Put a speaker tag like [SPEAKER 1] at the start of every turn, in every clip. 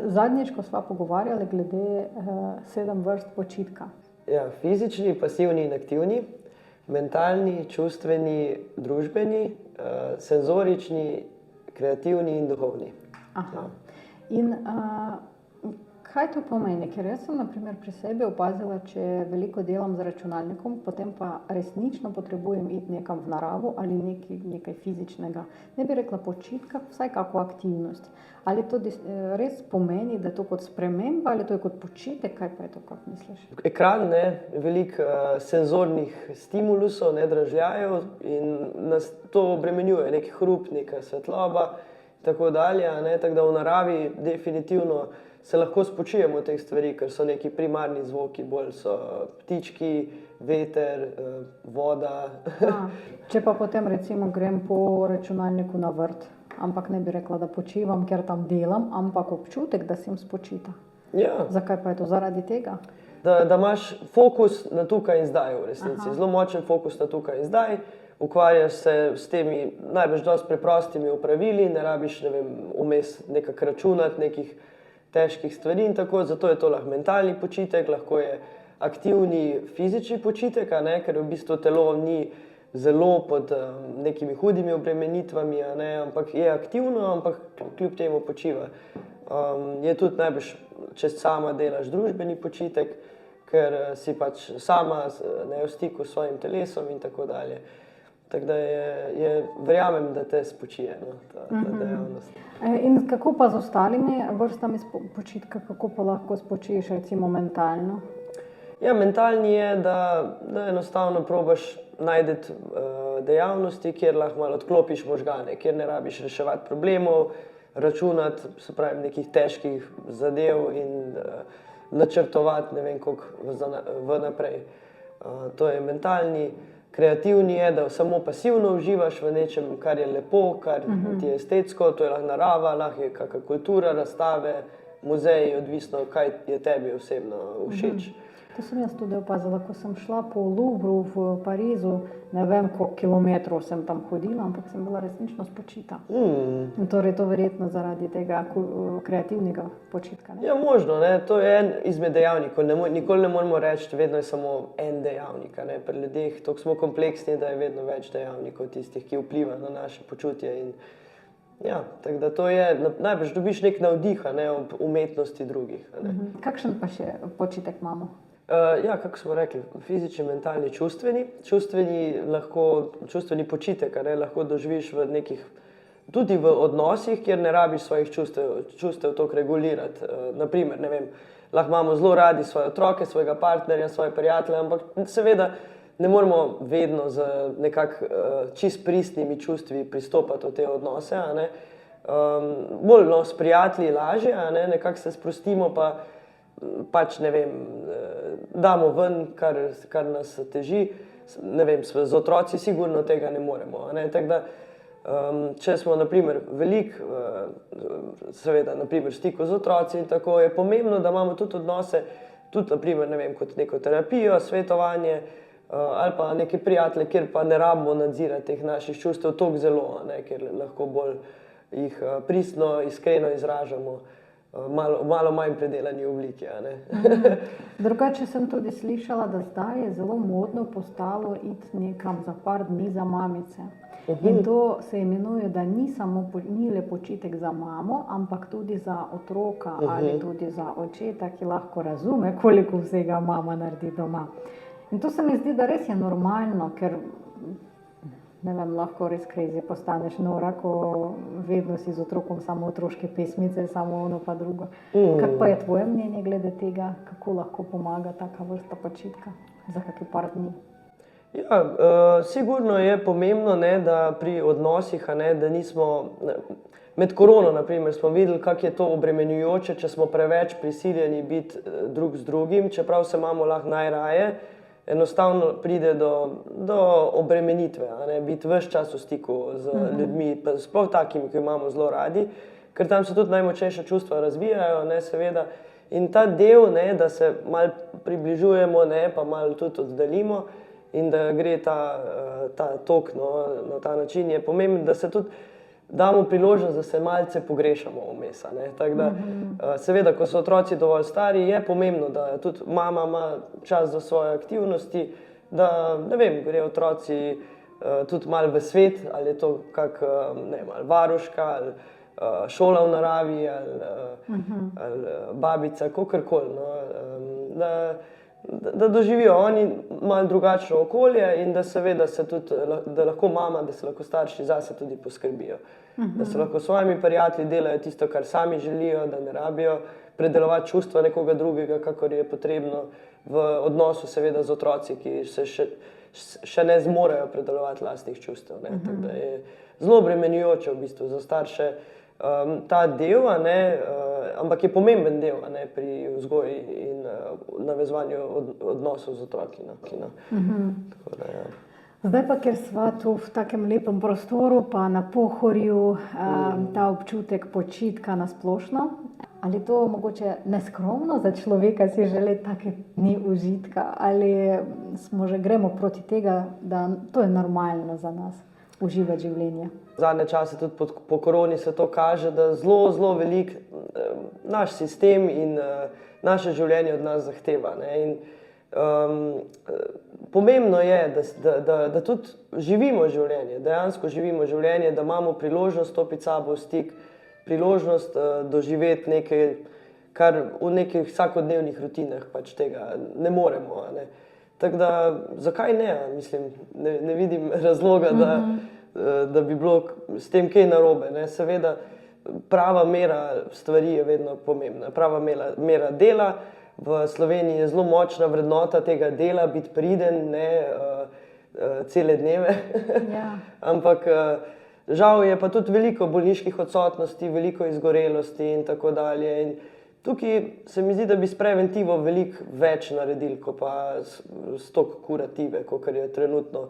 [SPEAKER 1] Zadnjič, ko sva pogovarjali glede 7 vrst počitka.
[SPEAKER 2] Ja, fizični, pasivni in aktivni, mentalni, čustveni, družbeni, senzorični, kreativni in duhovni.
[SPEAKER 1] Aha. In kaj to pomeni? Ker jaz sem na primer pri sebi opazila, če veliko delam z računalnikom, potem pa resnično potrebujem iti nekam v naravo ali nekaj fizičnega. Ne bi rekla počitka, vsaj kako aktivnost. Ali to res pomeni, da je to kot sprememba ali to je kot počitek? Kaj pa je to, kako misliš?
[SPEAKER 2] Ekran, veliko senzornih stimulusov, dražljajev in nas to obremenjuje, neki hrup, neka svetloba, tako dalje, tako da v naravi definitivno se lahko spočijemo teh stvari, ker so neki primarni zvoki, bolj so ptički, veter, voda.
[SPEAKER 1] Če pa potem recimo grem po računalniku na vrt, ampak ne bi rekla, da počivam, ker tam delam, ampak občutek, da sem spočita.
[SPEAKER 2] Ja.
[SPEAKER 1] Zakaj pa je to? Zaradi tega?
[SPEAKER 2] Da imaš fokus na tukaj in zdaj v resnici. Zelo močen fokus na tukaj in zdaj. Ukvarjaš se s temi najbrž dosti preprostimi opravili, ne rabiš, vmes nekako računati nekih težkih stvari in tako, zato je to lahko mentalni počitek, lahko je aktivni fizični počitek, ker v bistvu telo ni zelo pod nekimi hudimi obremenitvami, ampak je aktivno, ampak kljub temu počiva. Je tudi najbrž, če sama delaš družbeni počitek, ker si pač sama v stiku s svojim telesom in tako dalje. Tako da verjamem, da te spočije ta dejavnost.
[SPEAKER 1] In kako pa z ostalimi vrstami počitka, kako pa lahko spočiješ recimo mentalno?
[SPEAKER 2] Ja, mentalni je, da enostavno probaš najti dejavnosti, kjer lahko malo odklopiš možgane, kjer ne rabiš reševati problemov, računati, se pravi, nekih težkih zadev in načrtovati ne vem koliko vnaprej. To je mentalni. Kreativni je, da samo pasivno uživaš v nečem, kar je lepo, kar ti je estetsko, to je lahko narava, lahko je kakšna kultura, razstave, muzeji, odvisno, kaj je tebi osebno všeč.
[SPEAKER 1] To sem jaz tudi opazila, ko sem šla po Louvru v Parizu, ne vem, koliko kilometrov sem tam hodila, ampak sem bila resnično spočita. In torej to verjetno zaradi tega kreativnega počitka.
[SPEAKER 2] Ja, možno, to je en izmed dejavnikov, nikoli ne moramo reči, vedno je samo en dejavnik, pri ljudeh toliko smo kompleksni, da je vedno več dejavnikov tistih, ki vpliva na naše počutje in ja, tako da to je, najbrž dobiš nek navdih, ob umetnosti drugih.
[SPEAKER 1] Kakšen pa še počitek imamo?
[SPEAKER 2] Ja, kako smo rekli, fizični, mentalni, čustveni. Čustveni počitek, lahko doživiš v nekih, tudi v odnosih, kjer ne rabiš svojih čustev toliko regulirati. Naprimer, lahko imamo zelo radi svoje otroke, svojega partnerja, svoje prijatelje, ampak seveda ne moramo vedno z nekako čist pristnimi čustvi pristopati v te odnose. Bolj s prijatelji lažje, nekako se sprostimo, pa pač damo ven, kar nas teži. Z otroci sigurno tega ne moremo. Tako da, če smo naprimer seveda naprimer v stiku z otroci in tako, je pomembno, da imamo tudi odnose, tudi naprimer, kot neko terapijo, svetovanje ali pa neke prijatelje, kjer pa ne rabimo nadzirati teh naših čustev toliko zelo, ker lahko bolj jih pristno, iskreno izražamo. Malo manj predelani obliki.
[SPEAKER 1] Drugače sem tudi slišala, da zdaj je zelo modno postalo iti nekam za par dni za mamice. In to se imenuje, da ni le počitek za mamo, ampak tudi za otroka ali tudi za očeta, ki lahko razume, koliko vsega mama naredi doma. In to se mi zdi, da res je normalno, ker lahko res crazy postaneš nora, ko vedno si z otrokom samo otroške pesmice, samo ono pa drugo. Kak pa je tvoje mnenje glede tega, kako lahko pomaga taka vrsta počitka za kakšne par dni?
[SPEAKER 2] Ja, sigurno je pomembno, da pri odnosih, da nismo, med korono naprimer smo videli, kako je to obremenjujoče, če smo preveč prisiljeni biti drug z drugim, čeprav se imamo lahko najraje, enostavno pride do obremenitve, biti ves čas v stiku z ljudmi, sploh takimi, ki imamo zelo radi, ker tam se tudi najmočnejša čustva razvijajo, seveda. In ta del, da se malo približujemo, pa malo tudi oddaljimo in da gre ta tok na ta način, je pomembno, da se tudi damo priložnost, da se malce pogrešamo vmes. Tako da, seveda, ko so otroci dovolj stari, je pomembno, da tudi mama ima čas za svoje aktivnosti, da, ne vem, grejo otroci tudi malo v svet, ali je to kak, ne vem, ali varuška, ali šola v naravi, ali babica, kakorkoli. No. Da doživijo oni malo drugačno okolje in da seveda se tudi, da lahko mama, da se lahko starši zase tudi poskrbijo. Da se lahko s svojimi prijatelji delajo tisto, kar sami želijo, da ne rabijo predelovati čustva nekoga drugega, kakor je potrebno v odnosu seveda z otroci, ki se še ne zmorejo predelovati lastnih čustev. Tako da je zelo obremenjujoče v bistvu za starše ta del, ampak je pomemben del pri vzgoji in navezovanju odnosov z otroki. Tako da, ja.
[SPEAKER 1] Zdaj pa, ker sva tu v takem lepem prostoru, pa na Pohorju, ta občutek počitka na splošno, ali to mogoče neskromno za človeka si želeti take dni užitka, ali smo že gremo proti tega, da to je normalno za nas, uživati življenje?
[SPEAKER 2] Zadnje čase tudi po koroni se to kaže, da zelo veliko naš sistem in naše življenje od nas zahteva. In pomembno je, da tudi živimo življenje, dejansko živimo življenje, da imamo priložnost stopiti s sabo v stik, priložnost doživeti nekaj, kar v nekih vsakodnevnih rutinah pač tega ne moremo. Tako da, zakaj ne? Mislim, ne vidim razloga, da bi bilo s tem kaj narobe. Seveda, prava mera stvari je vedno pomembna. Prava mera dela. V Sloveniji je zelo močna vrednota tega dela, biti priden, cele dneve.
[SPEAKER 1] Ja.
[SPEAKER 2] Ampak žal je pa tudi veliko bolniških odsotnosti, veliko izgorelosti in tako dalje. In tukaj se mi zdi, da bi s preventivo veliko več naredili, kot pa s toliko kurative, kot je trenutno.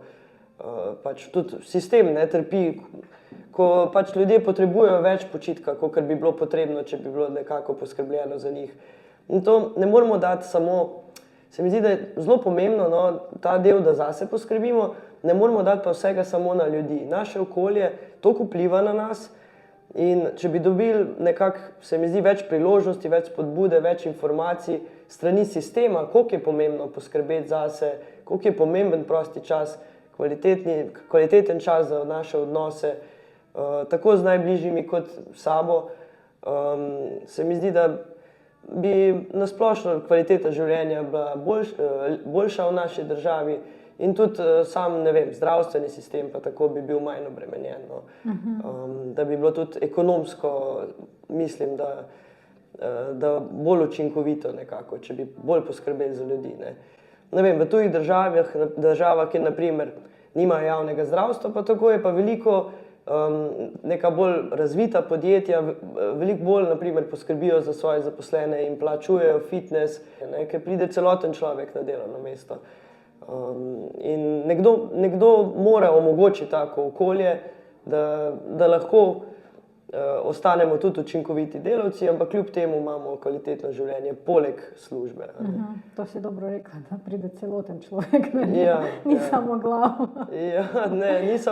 [SPEAKER 2] Pač tudi sistem trpi, ko pač ljudje potrebujejo več počitka, kot bi bilo potrebno, če bi bilo nekako poskrbljeno za njih. In to ne moramo dati samo, se mi zdi, da je zelo pomembno, ta del, da zase poskrbimo, ne moramo dati pa vsega samo na ljudi. Naše okolje toliko vpliva na nas in če bi dobili nekako, se mi zdi, več priložnosti, več spodbude, več informacij strani sistema, koliko je pomembno poskrbeti zase, koliko je pomemben prosti čas, kvaliteten čas za naše odnose, tako z najbližjimi kot s sabo, se mi zdi, da bi nasplošno kvaliteta življenja bila boljša v naši državi in tudi sam, ne vem, zdravstveni sistem pa tako bi bil manj obremenjen. Da bi bilo tudi ekonomsko, mislim, da bolj učinkovito nekako, če bi bolj poskrbeli za ljudi. Ne vem, v tujih državah, ki naprimer nimajo javnega zdravstva, pa tako je pa veliko neka bolj razvita podjetja, veliko bolj naprimer poskrbijo za svoje zaposlene in plačujejo fitness, ker pride celoten človek na delovno mesto. In nekdo mora omogočiti tako okolje, da lahko ostanemo tudi učinkoviti delavci, ampak kljub temu imamo kvalitetno življenje poleg službe.
[SPEAKER 1] To si dobro rekla, da pride celoten človek, ni samo glava.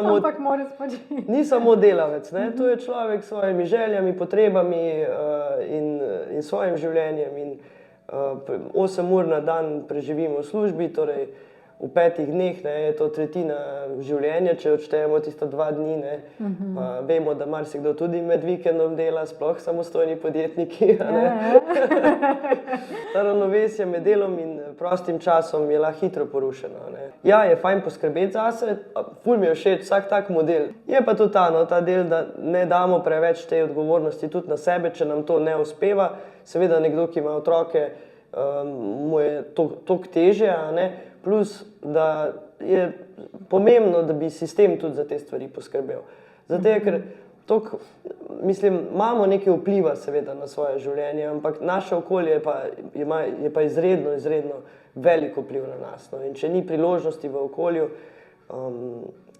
[SPEAKER 2] Ampak
[SPEAKER 1] mora spočiti.
[SPEAKER 2] Ni samo delavec, to je človek s svojimi željami, potrebami in svojim življenjem. In 8 ur na dan preživimo v službi, torej v 5 dneh je to tretjina življenja, če odštejemo tisto 2 dni. Pa vemo, da marsikdo tudi med vikendom dela, sploh samostojni podjetniki. Ta ravnovesje med delom in prostim časom je lahko hitro porušeno. Ja, je fajn poskrbeti zase, ful mi je všeč vsak tak model. Je pa tudi ta del, da ne damo preveč te odgovornosti tudi na sebe, če nam to ne uspeva. Seveda nekdo, ki ima otroke, mu je toliko težje, plus, da je pomembno, da bi sistem tudi za te stvari poskrbel. Zato, ker imamo nekaj vpliva seveda na svoje življenje, ampak naše okolje je pa izredno veliko vpliv na nas. In če ni priložnosti v okolju,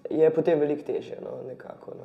[SPEAKER 2] je potem veliko težje nekako.